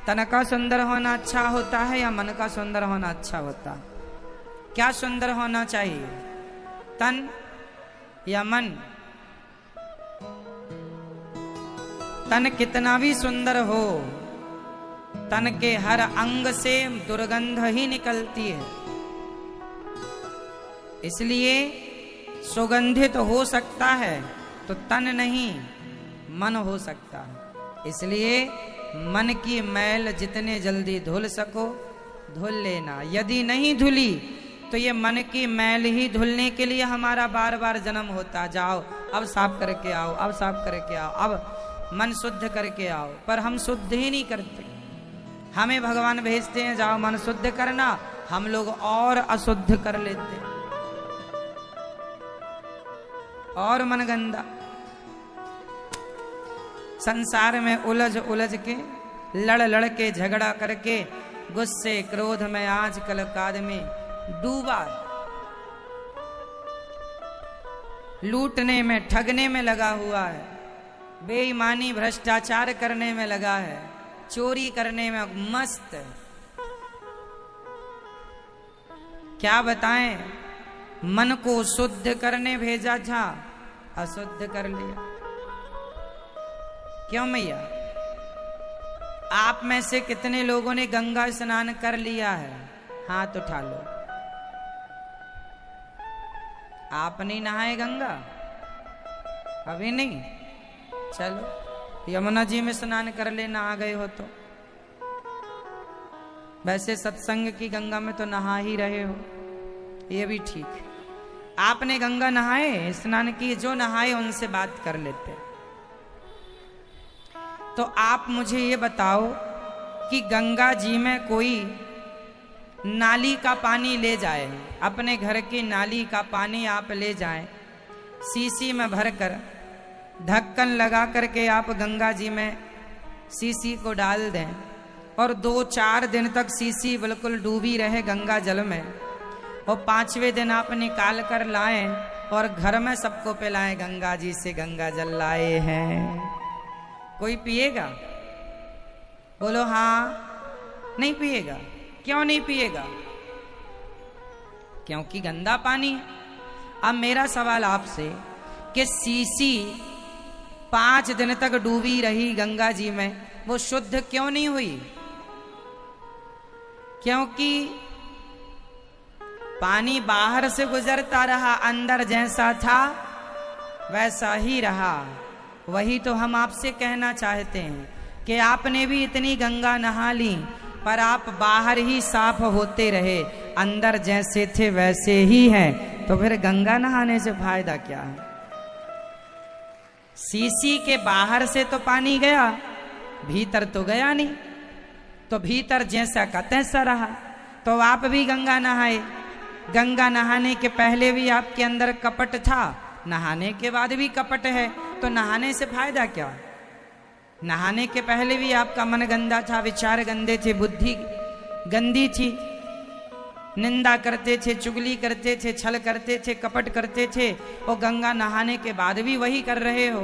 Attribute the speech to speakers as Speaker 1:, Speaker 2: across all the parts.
Speaker 1: तन का सुंदर होना अच्छा होता है या मन का सुंदर होना अच्छा होता है? क्या सुंदर होना चाहिए, तन या मन? तन कितना भी सुंदर हो, तन के हर अंग से दुर्गंध ही निकलती है। इसलिए सुगंधित हो सकता है तो तन नहीं मन हो सकता है। इसलिए मन की मैल जितने जल्दी धुल सको धुल लेना। यदि नहीं धुली तो ये मन की मैल ही धुलने के लिए हमारा बार बार जन्म होता। जाओ अब साफ करके आओ, अब साफ करके आओ, अब मन शुद्ध करके आओ। पर हम शुद्ध ही नहीं करते। हमें भगवान भेजते हैं जाओ मन शुद्ध करना, हम लोग और अशुद्ध कर लेते हैं और मन गंदा। संसार में उलझ उलझ के लड़ लड़ के झगड़ा करके गुस्से क्रोध में आजकल का आदमी डूबा, लूटने में ठगने में लगा हुआ है, बेईमानी भ्रष्टाचार करने में लगा है, चोरी करने में मस्त है। क्या बताएं, मन को शुद्ध करने भेजा था, अशुद्ध कर लिया। क्यों मैया? आप में से कितने लोगों ने गंगा स्नान कर लिया है? हाथ उठा लो। आप नहीं नहाए गंगा? अभी नहीं? चलो यमुना जी में स्नान कर लेना, आ गए हो तो। वैसे सत्संग की गंगा में तो नहा ही रहे हो, ये भी ठीक है। आपने गंगा नहाए, स्नान किए, जो नहाए उनसे बात कर लेते हैं। तो आप मुझे ये बताओ कि गंगा जी में कोई नाली का पानी ले जाए, अपने घर की नाली का पानी आप ले जाएं, सीसी में भरकर ढक्कन लगा करके आप गंगा जी में सीसी को डाल दें और 2-4 दिन तक सीसी बिल्कुल डूबी रहे गंगा जल में, और 5वें दिन आप निकाल कर लाएं और घर में सबको पिलाएं, गंगा जी से गंगा जल लाए हैं। कोई पिएगा? बोलो हाँ। नहीं पिएगा। क्यों नहीं पिएगा? क्योंकि गंदा पानी है। अब मेरा सवाल आपसे कि सीसी 5 दिन तक डूबी रही गंगा जी में, वो शुद्ध क्यों नहीं हुई? क्योंकि पानी बाहर से गुजरता रहा, अंदर जैसा था वैसा ही रहा। वही तो हम आपसे कहना चाहते हैं कि आपने भी इतनी गंगा नहा ली पर आप बाहर ही साफ होते रहे, अंदर जैसे थे वैसे ही हैं, तो फिर गंगा नहाने से फायदा क्या है? सीसी के बाहर से तो पानी गया, भीतर तो गया नहीं, तो भीतर जैसा का तैसा रहा। तो आप भी गंगा नहाए, गंगा नहाने के पहले भी आपके अंदर कपट था, नहाने के बाद भी कपट है, तो नहाने से फायदा क्या? नहाने के पहले भी आपका मन गंदा था, विचार गंदे थे, बुद्धि गंदी थी, निंदा करते थे, चुगली करते थे, छल करते थे, कपट करते थे, और गंगा नहाने के बाद भी वही कर रहे हो,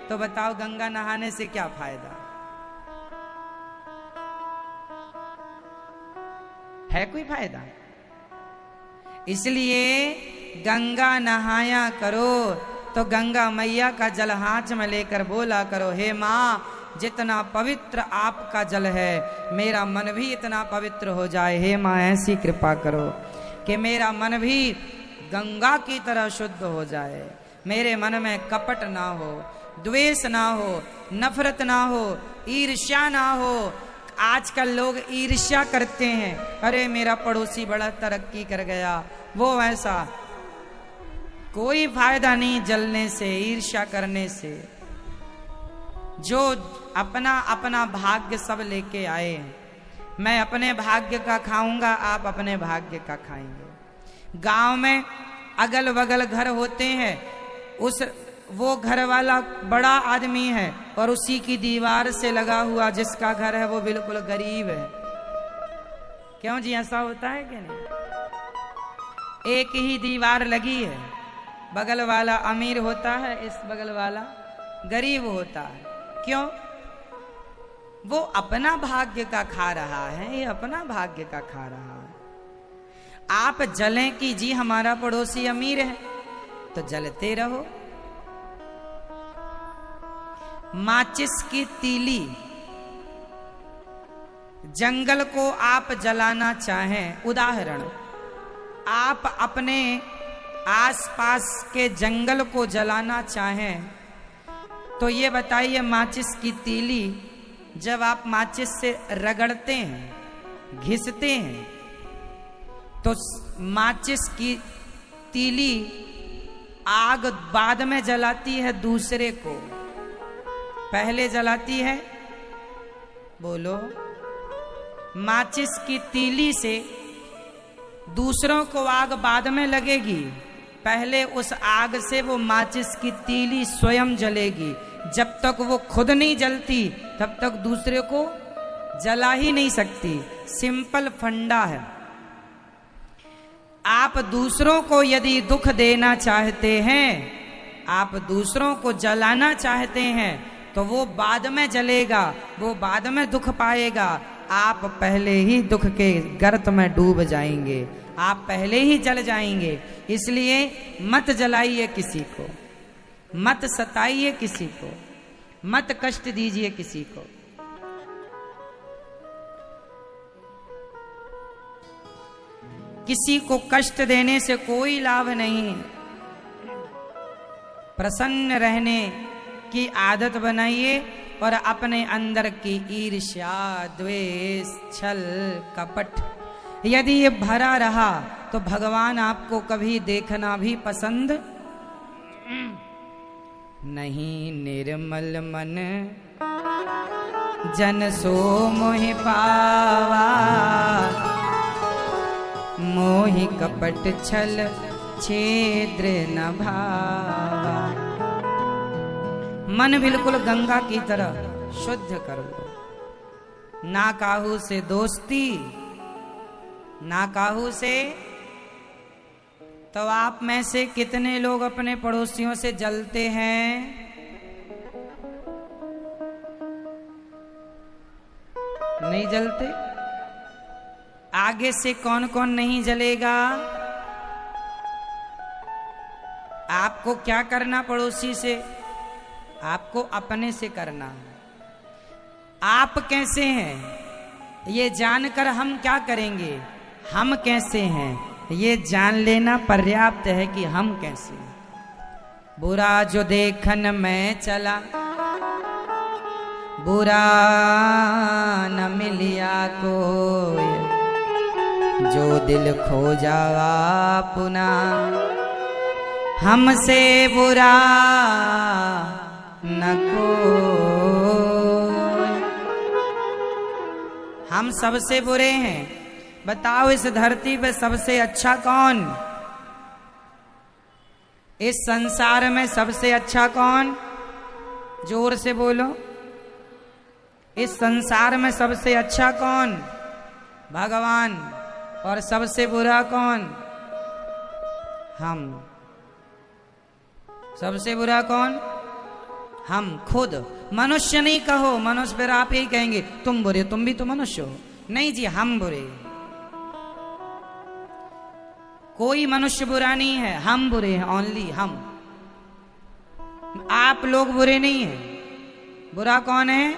Speaker 1: तो बताओ गंगा नहाने से क्या फायदा है? कोई फायदा? इसलिए गंगा नहाया करो तो गंगा मैया का जल हाथ में लेकर बोला करो, हे माँ जितना पवित्र आपका जल है मेरा मन भी इतना पवित्र हो जाए। हे माँ ऐसी कृपा करो कि मेरा मन भी गंगा की तरह शुद्ध हो जाए, मेरे मन में कपट ना हो, द्वेष ना हो, नफरत ना हो, ईर्ष्या ना हो। आजकल लोग ईर्ष्या करते हैं, अरे मेरा पड़ोसी बड़ा तरक्की कर गया, वो ऐसा। कोई फायदा नहीं जलने से, ईर्ष्या करने से। जो अपना अपना भाग्य सब लेके आए हैं, मैं अपने भाग्य का खाऊंगा, आप अपने भाग्य का खाएंगे। गांव में अगल बगल घर होते हैं, वो घर वाला बड़ा आदमी है और उसी की दीवार से लगा हुआ जिसका घर है वो बिल्कुल गरीब है। क्यों जी, ऐसा होता है कि नहीं? एक ही दीवार लगी है, बगल वाला अमीर होता है, इस बगल वाला गरीब होता है। क्यों? वो अपना भाग्य का खा रहा है, ये अपना भाग्य का खा रहा है। आप जलें कि जी हमारा पड़ोसी अमीर है, तो जलते रहो। माचिस की तीली, जंगल को आप जलाना चाहें, उदाहरण, आप अपने आसपास के जंगल को जलाना चाहें, तो ये बताइए माचिस की तीली जब आप माचिस से रगड़ते हैं, घिसते हैं, तो माचिस की तीली आग बाद में जलाती है दूसरे को, पहले जलाती है? बोलो। माचिस की तीली से दूसरों को आग बाद में लगेगी, पहले उस आग से वो माचिस की तीली स्वयं जलेगी। जब तक वो खुद नहीं जलती तब तक दूसरे को जला ही नहीं सकती। सिंपल फंडा है। आप दूसरों को यदि दुख देना चाहते हैं, आप दूसरों को जलाना चाहते हैं, तो वो बाद में जलेगा, वो बाद में दुख पाएगा। आप पहले ही दुख के गर्त में डूब जाएंगे, आप पहले ही जल जाएंगे। इसलिए मत जलाइए किसी को, मत सताइए किसी को, मत कष्ट दीजिए किसी को। किसी को कष्ट देने से कोई लाभ नहीं। प्रसन्न रहने की आदत बनाइए और अपने अंदर की ईर्ष्या, द्वेष, छल, कपट यदि ये भरा रहा तो भगवान आपको कभी देखना भी पसंद नहीं। निर्मल मन जन सो मोहि पावा, मोहि कपट छल छेद्र न भावा। मन बिल्कुल गंगा की तरह शुद्ध कर लो। ना काहू से दोस्ती, ना काहू से। तो आप में से कितने लोग अपने पड़ोसियों से जलते हैं? नहीं जलते? आगे से कौन कौन नहीं जलेगा? आपको क्या करना पड़ोसी से? आपको अपने से करना है। आप कैसे हैं ये जानकर हम क्या करेंगे? हम कैसे हैं ये जान लेना पर्याप्त है कि हम कैसे हैं। बुरा जो देखन में चला, बुरा न मिलिया कोई, जो दिल खो जावा पुनः, हमसे बुरा न कोई। हम सबसे बुरे हैं। बताओ इस धरती पे सबसे अच्छा कौन? इस संसार में सबसे अच्छा कौन? जोर से बोलो। इस संसार में सबसे अच्छा कौन? भगवान। और सबसे बुरा कौन? हम। सबसे बुरा कौन? हम खुद। मनुष्य नहीं कहो, मनुष्य फिर आप यही कहेंगे तुम बुरे, तुम भी तो मनुष्य हो। नहीं जी, हम बुरे। कोई मनुष्य बुरा नहीं है, हम बुरे हैं, ओनली हम। आप लोग बुरे नहीं हैं। बुरा कौन है?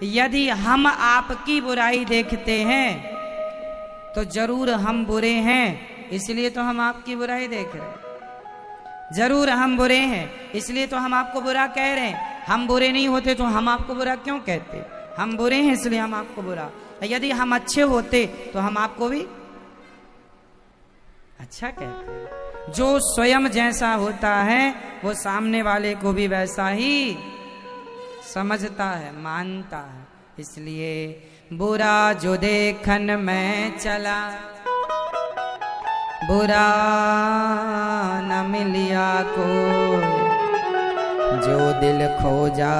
Speaker 1: यदि हम आपकी बुराई देखते हैं तो जरूर हम बुरे हैं, इसलिए तो हम आपकी बुराई देख रहे हैं। जरूर हम बुरे हैं, इसलिए तो हम आपको बुरा कह रहे हैं। हम बुरे नहीं होते तो हम आपको बुरा क्यों कहते? हम बुरे हैं इसलिए हम आपको बुरा। यदि हम अच्छे होते तो हम आपको भी अच्छा कहते। जो स्वयं जैसा होता है वो सामने वाले को भी वैसा ही समझता है, मानता है। इसलिए बुरा जो देखन में चला, बुरा न मिलिया कोई, जो दिल खो जा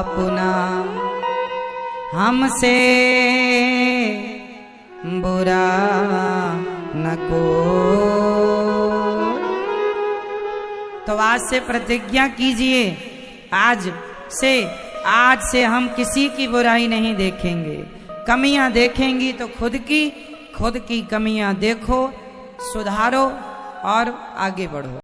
Speaker 1: पुनः, हमसे बुरा न कोई। तो आज से प्रतिज्ञा कीजिए, आज से आज से हम किसी की बुराई नहीं देखेंगे, कमियां देखेंगी तो खुद की कमियां देखो, सुधारो और आगे बढ़ो।